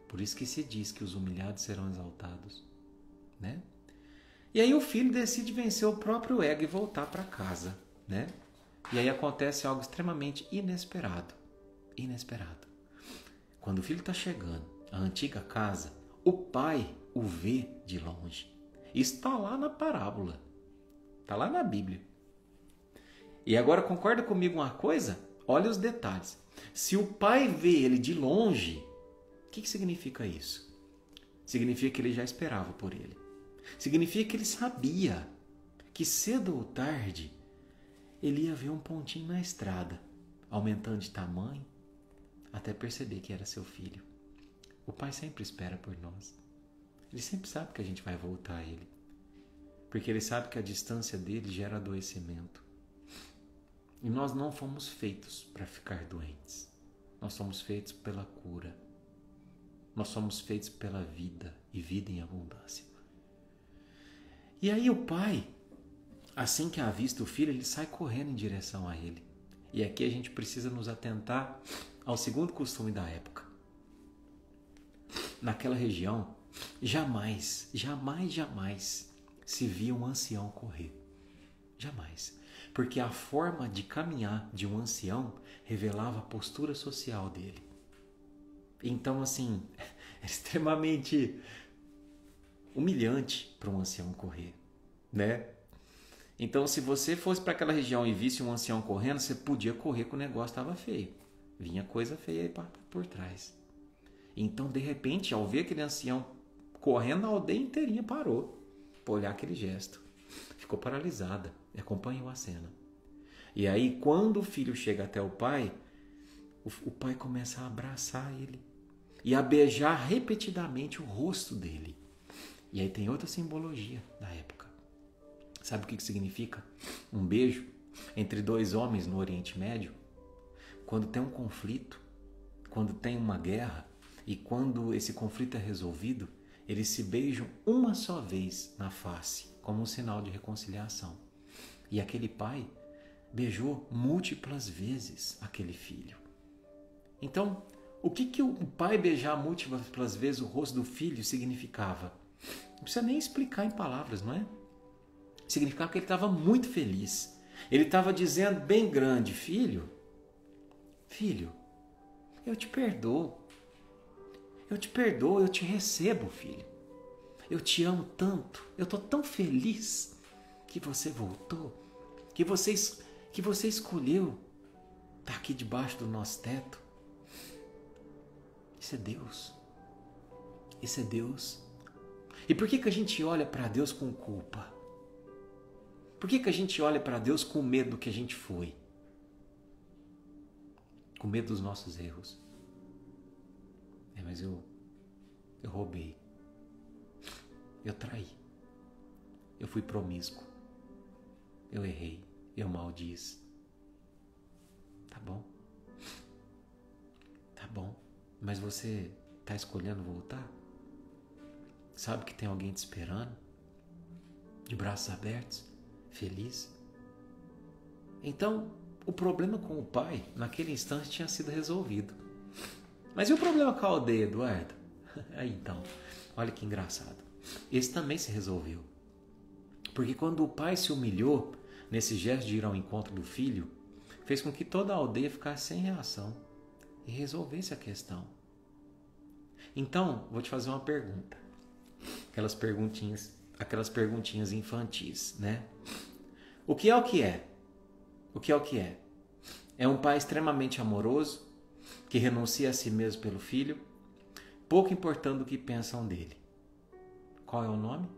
Por isso que se diz que os humilhados serão exaltados, né? E aí o filho decide vencer o próprio ego e voltar para casa, né? E aí acontece algo extremamente inesperado. Quando o filho está chegando à antiga casa, o pai o vê de longe. Isso está lá na parábola. Está lá na Bíblia. E agora concorda comigo uma coisa? Olha os detalhes. Se o pai vê ele de longe, o que significa isso? Significa que ele já esperava por ele. Significa que ele sabia que cedo ou tarde ele ia ver um pontinho na estrada, aumentando de tamanho, até perceber que era seu filho. O pai sempre espera por nós. Ele sempre sabe que a gente vai voltar a ele. Porque ele sabe que a distância dele gera adoecimento. E nós não fomos feitos para ficar doentes. Nós somos feitos pela cura. Nós somos feitos pela vida e vida em abundância. E aí o pai, assim que avista o filho, ele sai correndo em direção a ele. E aqui a gente precisa nos atentar ao segundo costume da época. Naquela região, jamais se via um ancião correr. Jamais. Porque a forma de caminhar de um ancião revelava a postura social dele. Então, assim, é extremamente humilhante para um ancião correr, né? Então, se você fosse para aquela região e visse um ancião correndo, você podia correr que o negócio estava feio. Vinha coisa feia aí por trás. Então, de repente, ao ver aquele ancião correndo, a aldeia inteirinha parou para olhar aquele gesto. ficou paralisada e acompanhou a cena. E aí, quando o filho chega até o pai começa a abraçar ele e a beijar repetidamente o rosto dele. E aí tem outra simbologia da época. Sabe o que significa um beijo entre dois homens no Oriente Médio? Quando tem um conflito, quando tem uma guerra e quando esse conflito é resolvido, eles se beijam uma só vez na face, como um sinal de reconciliação. E aquele pai beijou múltiplas vezes aquele filho. Então, o que o pai beijar múltiplas vezes o rosto do filho significava? Não precisa nem explicar em palavras, não é? Significava que ele estava muito feliz. Ele estava dizendo bem grande: filho, eu te perdoo. Eu te perdoo, eu te recebo, filho. Eu te amo tanto. Eu estou tão feliz que você voltou, que você escolheu estar aqui debaixo do nosso teto. Isso é Deus. Isso é Deus. E por que a gente olha para Deus com culpa? Por que a gente olha para Deus com medo do que a gente foi? Com medo dos nossos erros. Mas eu roubei. Eu traí. Eu fui promíscuo. Eu errei. Eu maldiz. Tá bom. Tá bom. Mas você está escolhendo voltar? Sabe que tem alguém te esperando? De braços abertos? Feliz? Então, o problema com o pai, naquele instante, tinha sido resolvido. Mas e o problema com a aldeia, Eduardo? Aí então, olha que engraçado. Esse também se resolveu. Porque quando o pai se humilhou nesse gesto de ir ao encontro do filho, fez com que toda a aldeia ficasse sem reação e resolvesse a questão. Então, vou te fazer uma pergunta. Aquelas perguntinhas infantis, né? O que é o que é? O que é o que é? É um pai extremamente amoroso, que renuncia a si mesmo pelo filho, pouco importando o que pensam dele. Qual é o nome?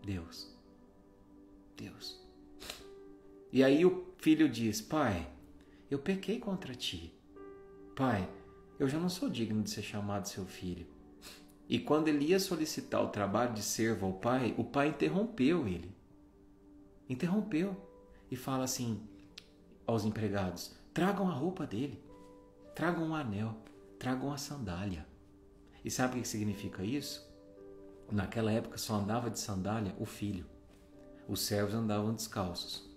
Deus. Deus. E aí o filho diz: pai, eu pequei contra ti. Pai, eu já não sou digno de ser chamado seu filho. E quando ele ia solicitar o trabalho de servo ao pai, o pai interrompeu ele. Interrompeu. E fala assim aos empregados: tragam a roupa dele, tragam um anel, tragam a sandália. E sabe o que significa isso? Naquela época só andava de sandália o filho. Os servos andavam descalços.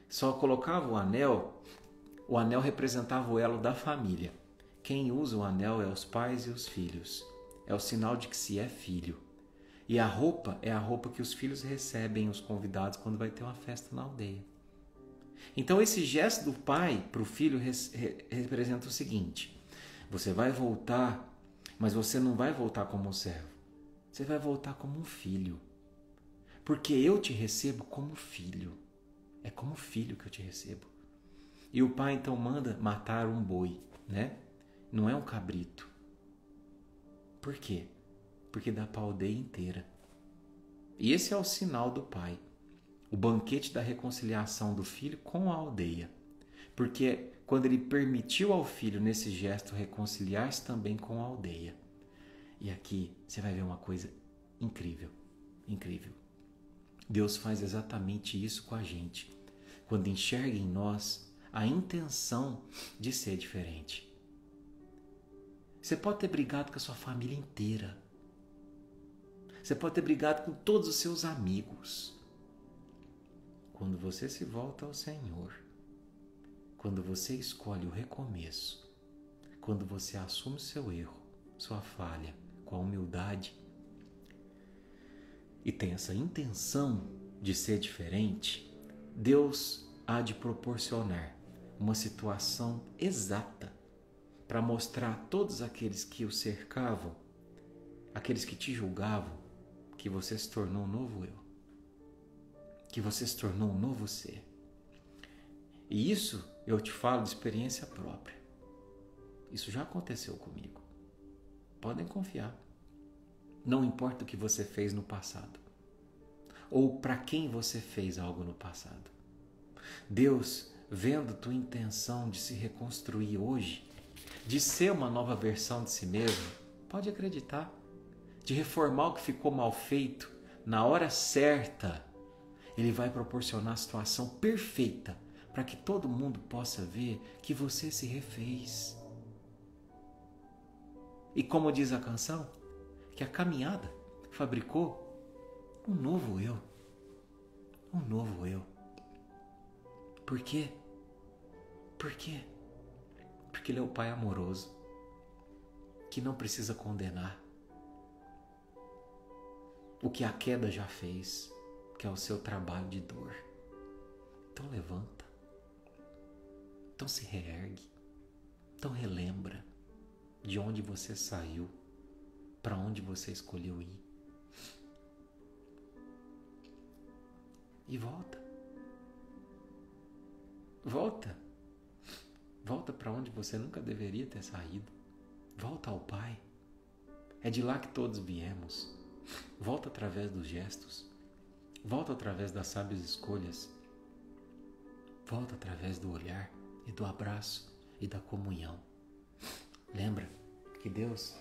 Só colocava o anel representava o elo da família. Quem usa o anel é os pais e os filhos. É o sinal de que se é filho. E a roupa é a roupa que os filhos recebem os convidados quando vai ter uma festa na aldeia. Então esse gesto do pai para o filho representa o seguinte: você vai voltar, mas você não vai voltar como um servo. Você vai voltar como um filho. Porque eu te recebo como filho. É como filho que eu te recebo. E o pai então manda matar um boi, né? Não é um cabrito. Por quê? Porque dá para a aldeia inteira. E esse é o sinal do pai. O banquete da reconciliação do filho com a aldeia. Porque quando ele permitiu ao filho, nesse gesto, reconciliar-se também com a aldeia. E aqui você vai ver uma coisa incrível. Incrível. Deus faz exatamente isso com a gente. Quando enxerga em nós a intenção de ser diferente. Você pode ter brigado com a sua família inteira. Você pode ter brigado com todos os seus amigos. Quando você se volta ao Senhor, quando você escolhe o recomeço, quando você assume seu erro, sua falha, com a humildade, e tem essa intenção de ser diferente, Deus há de proporcionar uma situação exata para mostrar a todos aqueles que o cercavam, aqueles que te julgavam, que você se tornou um novo eu, que você se tornou um novo ser. E isso eu te falo de experiência própria. Isso já aconteceu comigo. Podem confiar. Não importa o que você fez no passado. ou para quem você fez algo no passado. Deus, vendo tua intenção de se reconstruir hoje, de ser uma nova versão de si mesmo, pode acreditar, de reformar o que ficou mal feito, na hora certa, Ele vai proporcionar a situação perfeita para que todo mundo possa ver que você se refez. E como diz a canção, que a caminhada fabricou um novo eu. Um novo eu. Por quê? Por quê? Porque Ele é o Pai amoroso, que não precisa condenar o que a queda já fez, que é o seu trabalho de dor. Então levanta, então se reergue, então relembra de onde você saiu, para onde você escolheu ir. E volta. Volta. Volta para onde você nunca deveria ter saído. Volta ao Pai. É de lá que todos viemos. Volta através dos gestos. Volta através das sábias escolhas. Volta através do olhar e do abraço e da comunhão. Lembra que Deus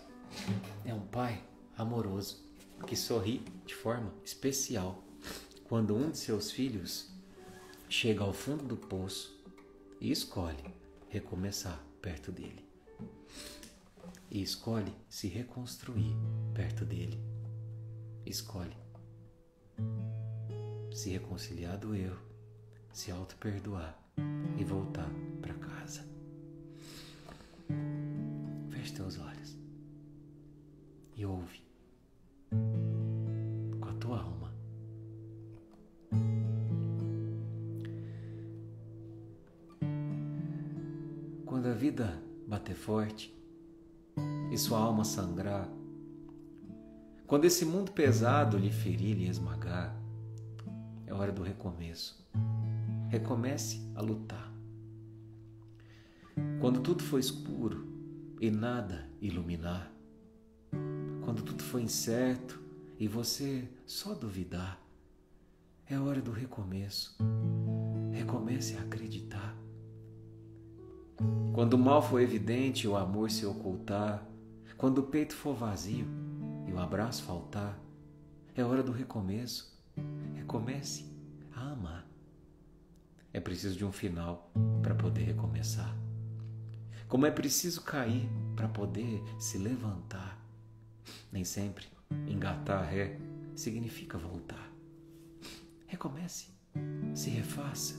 é um Pai amoroso que sorri de forma especial quando um de seus filhos chega ao fundo do poço e escolhe recomeçar perto dele. E escolhe se reconstruir perto dele. Escolhe se reconciliar do erro, se auto-perdoar e voltar para casa. Feche teus olhos e ouve com a tua alma. Quando a vida bater forte e sua alma sangrar, quando esse mundo pesado lhe ferir, lhe esmagar, é hora do recomeço. Recomece a lutar. Quando tudo for escuro e nada iluminar, quando tudo for incerto e você só duvidar, é hora do recomeço. Recomece a acreditar. Quando o mal for evidente e o amor se ocultar, quando o peito for vazio e o abraço faltar, é hora do recomeço. Recomece a amar. É preciso de um final para poder recomeçar. Como é preciso cair para poder se levantar. Nem sempre engatar ré significa voltar. Recomece, se refaça,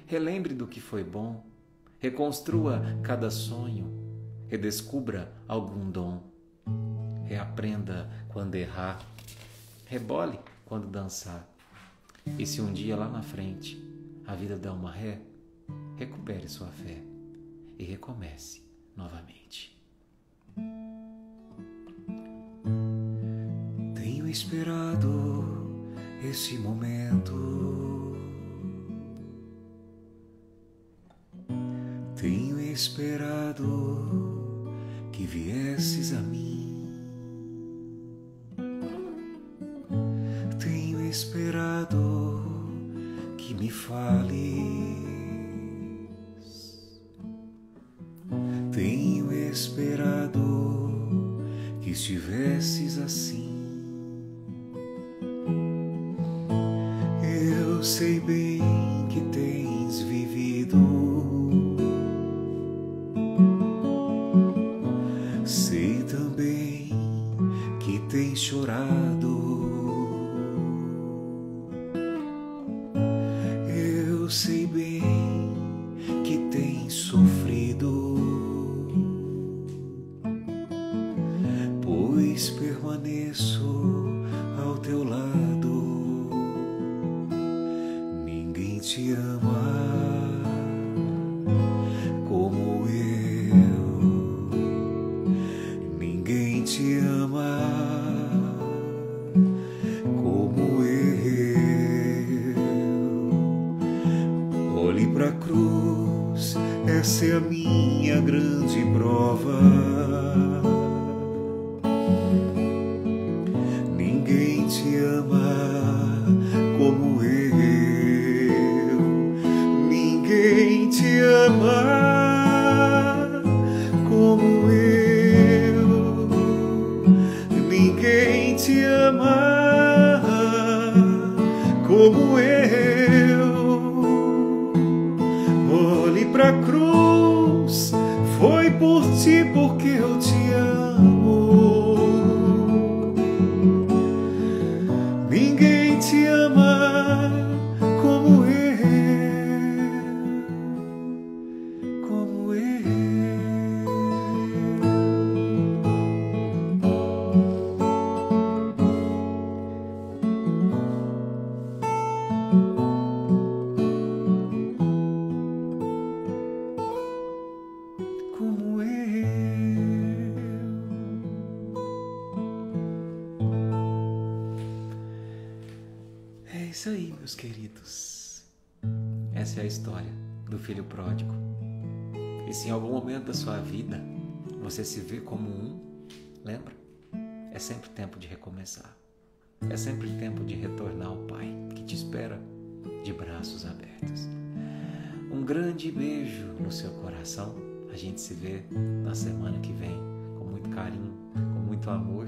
relembre do que foi bom, reconstrua cada sonho, redescubra algum dom, reaprenda quando errar, rebole quando dançar. E se um dia lá na frente a vida der uma ré, recupere sua fé e recomece novamente. Tenho esperado esse momento, tenho esperado que viesses a mim, tenho esperado que me fales, tenho esperado que estivesses assim. Eu sei bem que tens vivido, sei também que tens chorado. Eu sei bem que tens sofrido, pois permaneço ao teu lado. Ninguém te ama como eu, ninguém te ama como eu. Olhe pra cruz, essa é a minha grande prova. Ninguém te ama outra cruz, foi por ti, porque eu te amo. Ninguém te ama como eu, como eu. Como eu. É isso aí, meus queridos. Essa é a história do filho pródigo. E se em algum momento da sua vida você se vê como lembra? É sempre tempo de recomeçar. É sempre tempo de retornar ao Pai, que te espera de braços abertos. Um grande beijo no seu coração. A gente se vê na semana que vem, com muito carinho, com muito amor.